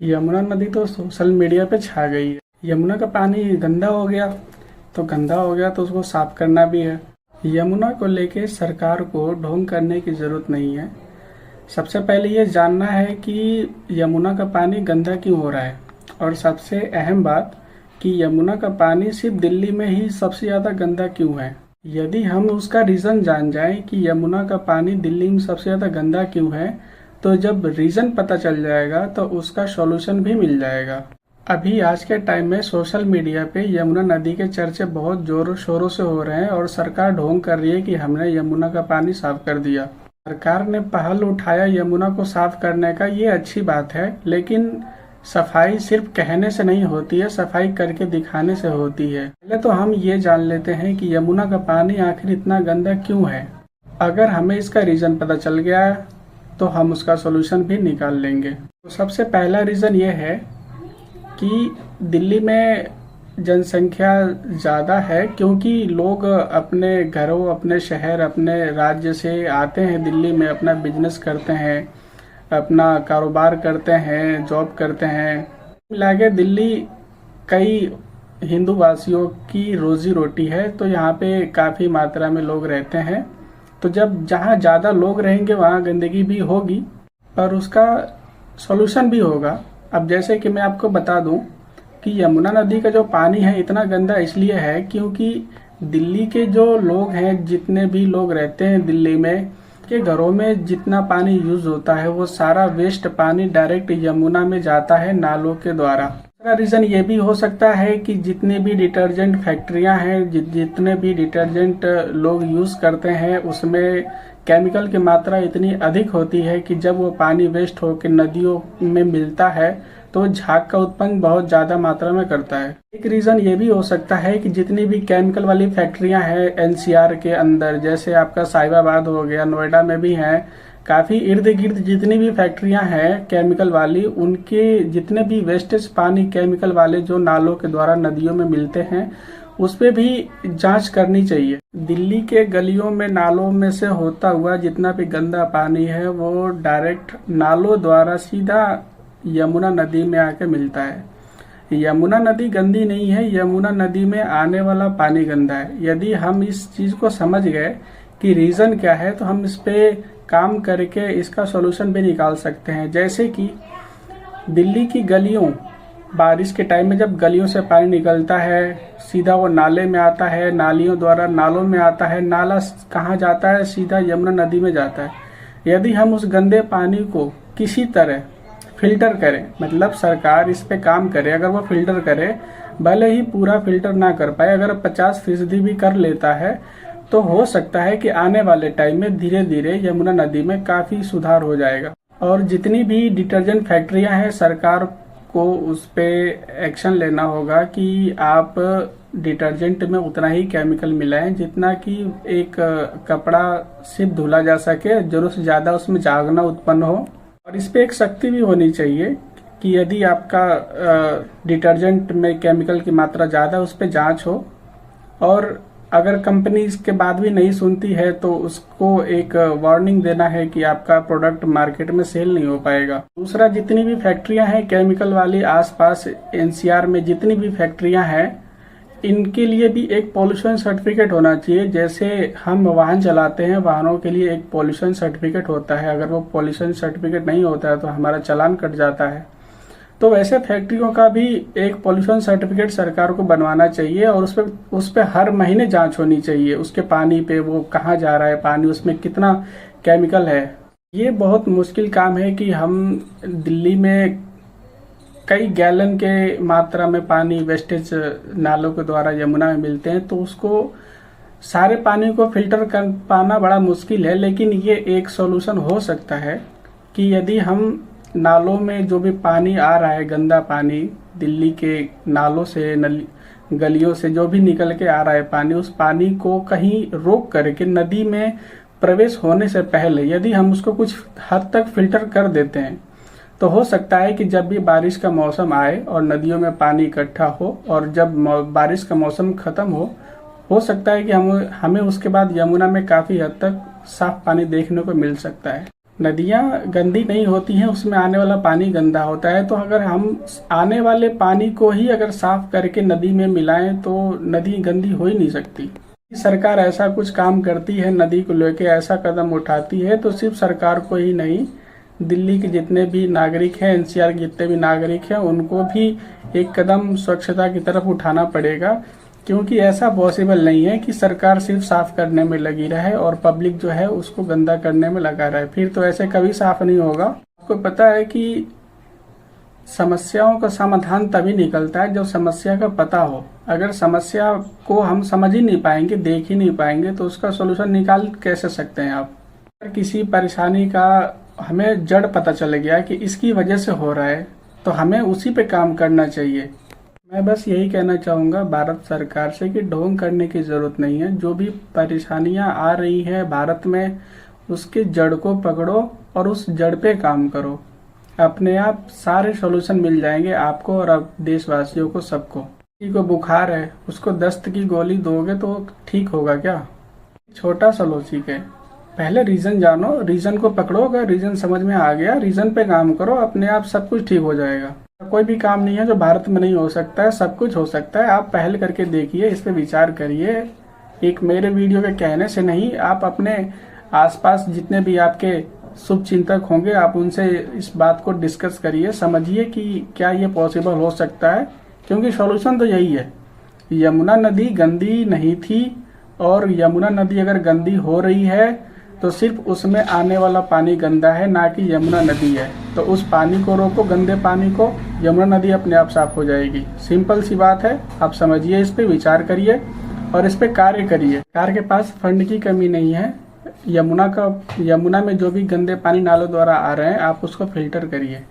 यमुना नदी तो social media पे छा गई है। यमुना का पानी गंदा हो गया तो उसको साफ करना भी है। यमुना को लेके सरकार को ढोंग करने की जरूरत नहीं है। सबसे पहले ये जानना है कि यमुना का पानी गंदा क्यों हो रहा है, और सबसे अहम बात कि यमुना का पानी सिर्फ दिल्ली में ही सबसे ज़्यादा गंदा क्यों है। यदि हम उसका रीज़न जान जाएं कि यमुना का पानी दिल्ली में सबसे ज़्यादा गंदा क्यों है, तो जब रीज़न पता चल जाएगा तो उसका सॉल्यूशन भी मिल जाएगा। अभी आज के टाइम में सोशल मीडिया पे यमुना नदी के चर्चे बहुत जोरों शोरों से हो रहे हैं और सरकार ढोंग कर रही है कि हमने यमुना का पानी साफ कर दिया। सरकार ने पहल उठाया यमुना को साफ करने का, ये अच्छी बात है, लेकिन सफाई सिर्फ कहने से नहीं होती है, सफाई करके दिखाने से होती है। पहले तो हम ये जान लेते हैं कि यमुना का पानी आखिर इतना गंदा क्यों है। अगर हमें इसका रीज़न पता चल गया तो हम उसका सोल्यूशन भी निकाल लेंगे। तो सबसे पहला रीज़न ये है कि दिल्ली में जनसंख्या ज़्यादा है, क्योंकि लोग अपने घरों, अपने शहर, अपने राज्य से आते हैं दिल्ली में, अपना बिजनेस करते हैं, अपना कारोबार करते हैं, जॉब करते हैं। मिलाके दिल्ली कई हिंदू वासियों की रोजी रोटी है, तो यहाँ पे काफ़ी मात्रा में लोग रहते हैं। तो जब जहाँ ज़्यादा लोग रहेंगे वहाँ गंदगी भी होगी, पर उसका सॉल्यूशन भी होगा। अब जैसे कि मैं आपको बता दूं कि यमुना नदी का जो पानी है इतना गंदा इसलिए है क्योंकि दिल्ली के जो लोग हैं, जितने भी लोग रहते हैं दिल्ली में, के घरों में जितना पानी यूज होता है वो सारा वेस्ट पानी डायरेक्ट यमुना में जाता है नालों के द्वारा। दूसरा रीज़न ये भी हो सकता है कि जितने भी डिटर्जेंट फैक्ट्रियां हैं, जितने भी डिटर्जेंट लोग यूज़ करते हैं, उसमें केमिकल की मात्रा इतनी अधिक होती है कि जब वो पानी वेस्ट होकर नदियों में मिलता है तो झाग का उत्पन्न बहुत ज़्यादा मात्रा में करता है। एक रीज़न ये भी हो सकता है कि जितनी भी केमिकल वाली फैक्ट्रियां हैं एनसीआर के अंदर, जैसे आपका साहिबाबाद हो गया, नोएडा में भी हैं, काफ़ी इर्द गिर्द जितनी भी फैक्ट्रियां हैं केमिकल वाली, उनके जितने भी वेस्टेज पानी केमिकल वाले जो नालों के द्वारा नदियों में मिलते हैं उस पर भी जांच करनी चाहिए। दिल्ली के गलियों में, नालों में से होता हुआ जितना भी गंदा पानी है वो डायरेक्ट नालों द्वारा सीधा यमुना नदी में आके मिलता है। यमुना नदी गंदी नहीं है, यमुना नदी में आने वाला पानी गंदा है। यदि हम इस चीज़ को समझ गए कि रीज़न क्या है तो हम इस पे काम करके इसका सॉल्यूशन भी निकाल सकते हैं। जैसे कि दिल्ली की गलियों, बारिश के टाइम में जब गलियों से पानी निकलता है सीधा वो नाले में आता है, नालियों द्वारा नालों में आता है, नाला कहाँ जाता है, सीधा यमुना नदी में जाता है। यदि हम उस गंदे पानी को किसी तरह फिल्टर करें, मतलब सरकार इस पे काम करे, अगर वो फिल्टर करे, भले ही पूरा फिल्टर ना कर पाए, अगर 50% भी कर लेता है तो हो सकता है कि आने वाले टाइम में धीरे धीरे यमुना नदी में काफ़ी सुधार हो जाएगा। और जितनी भी डिटर्जेंट फैक्ट्रियां हैं सरकार को उस पे एक्शन लेना होगा कि आप डिटर्जेंट में उतना ही केमिकल मिलाएं जितना कि एक कपड़ा सिर्फ धुला जा सके, जरूरत से ज़्यादा उसमें झाग ना उत्पन्न हो। और इस पे एक सख्ती भी होनी चाहिए कि यदि आपका डिटर्जेंट में केमिकल की मात्रा ज़्यादा, उस पर जांच हो, और अगर कंपनी इसके बाद भी नहीं सुनती है तो उसको एक वार्निंग देना है कि आपका प्रोडक्ट मार्केट में सेल नहीं हो पाएगा। दूसरा, जितनी भी फैक्ट्रियां हैं केमिकल वाली आसपास एनसीआर में जितनी भी फैक्ट्रियां हैं, इनके लिए भी एक पॉल्यूशन सर्टिफिकेट होना चाहिए। जैसे हम वाहन चलाते हैं, वाहनों के लिए एक पॉल्यूशन सर्टिफिकेट होता है, अगर वो पॉल्यूशन सर्टिफिकेट नहीं होता है तो हमारा चालान कट जाता है। तो वैसे फैक्ट्रियों का भी एक पॉल्यूशन सर्टिफिकेट सरकार को बनवाना चाहिए और उस पे हर महीने जांच होनी चाहिए, उसके पानी पे वो कहाँ जा रहा है पानी, उसमें कितना केमिकल है। ये बहुत मुश्किल काम है कि हम दिल्ली में कई गैलन के मात्रा में पानी वेस्टेज नालों के द्वारा यमुना में मिलते हैं, तो उसको सारे पानी को फिल्टर कर पाना बड़ा मुश्किल है। लेकिन ये एक सॉल्यूशन हो सकता है कि यदि हम नालों में जो भी पानी आ रहा है, गंदा पानी दिल्ली के नालों से, गलियों से जो भी निकल के आ रहा है पानी, उस पानी को कहीं रोक करके नदी में प्रवेश होने से पहले यदि हम उसको कुछ हद तक फिल्टर कर देते हैं तो हो सकता है कि जब भी बारिश का मौसम आए और नदियों में पानी इकट्ठा हो और जब बारिश का मौसम खत्म हो सकता है कि हमें उसके बाद यमुना में काफ़ी हद तक साफ पानी देखने को मिल सकता है। नदियाँ गंदी नहीं होती हैं, उसमें आने वाला पानी गंदा होता है। तो अगर हम आने वाले पानी को ही अगर साफ करके नदी में मिलाएं तो नदी गंदी हो ही नहीं सकती। सरकार ऐसा कुछ काम करती है, नदी को लेके ऐसा कदम उठाती है, तो सिर्फ सरकार को ही नहीं, दिल्ली के जितने भी नागरिक हैं, एनसीआर के जितने भी नागरिक हैं, उनको भी एक कदम स्वच्छता की तरफ उठाना पड़ेगा। क्योंकि ऐसा पॉसिबल नहीं है कि सरकार सिर्फ साफ करने में लगी रहे और पब्लिक जो है उसको गंदा करने में लगा रहे, फिर तो ऐसे कभी साफ नहीं होगा। आपको पता है कि समस्याओं का समाधान तभी निकलता है जब समस्या का पता हो। अगर समस्या को हम समझ ही नहीं पाएंगे, देख ही नहीं पाएंगे, तो उसका सोल्यूशन निकाल कैसे सकते हैं आप। अगर किसी परेशानी का हमें जड़ पता चल गया कि इसकी वजह से हो रहा है, तो हमें उसी पे काम करना चाहिए। मैं बस यही कहना चाहूँगा भारत सरकार से कि ढोंग करने की ज़रूरत नहीं है। जो भी परेशानियाँ आ रही हैं भारत में, उसके जड़ को पकड़ो और उस जड़ पे काम करो। अपने आप सारे सॉल्यूशन मिल जाएंगे आपको और अब देशवासियों को, सबको। किसी को बुखार है, उसको दस्त की गोली दोगे तो ठीक होगा क्या? छोटा सा लॉजिक है। पहले रीजन जानो, रीजन को पकड़ो, अगर रीजन समझ में आ गया, रीजन पे काम करो, अपने आप सब कुछ ठीक हो जाएगा। कोई भी काम नहीं है जो भारत में नहीं हो सकता है, सब कुछ हो सकता है। आप पहल करके देखिए, इस पे विचार करिए। एक मेरे वीडियो के कहने से नहीं, आप अपने आसपास जितने भी आपके शुभ चिंतक होंगे, आप उनसे इस बात को डिस्कस करिए, समझिए कि क्या ये पॉसिबल हो सकता है। क्योंकि सॉल्यूशन तो यही है। यमुना नदी गंदी नहीं थी, और यमुना नदी अगर गंदी हो रही है तो सिर्फ उसमें आने वाला पानी गंदा है, ना कि यमुना नदी है। तो उस पानी को रोको, गंदे पानी को, यमुना नदी अपने आप साफ हो जाएगी। सिंपल सी बात है, आप समझिए, इस पे विचार करिए और इस पे कार्य करिए। सरकार के पास फंड की कमी नहीं है। यमुना में जो भी गंदे पानी नालों द्वारा आ रहे हैं, आप उसको फिल्टर करिए।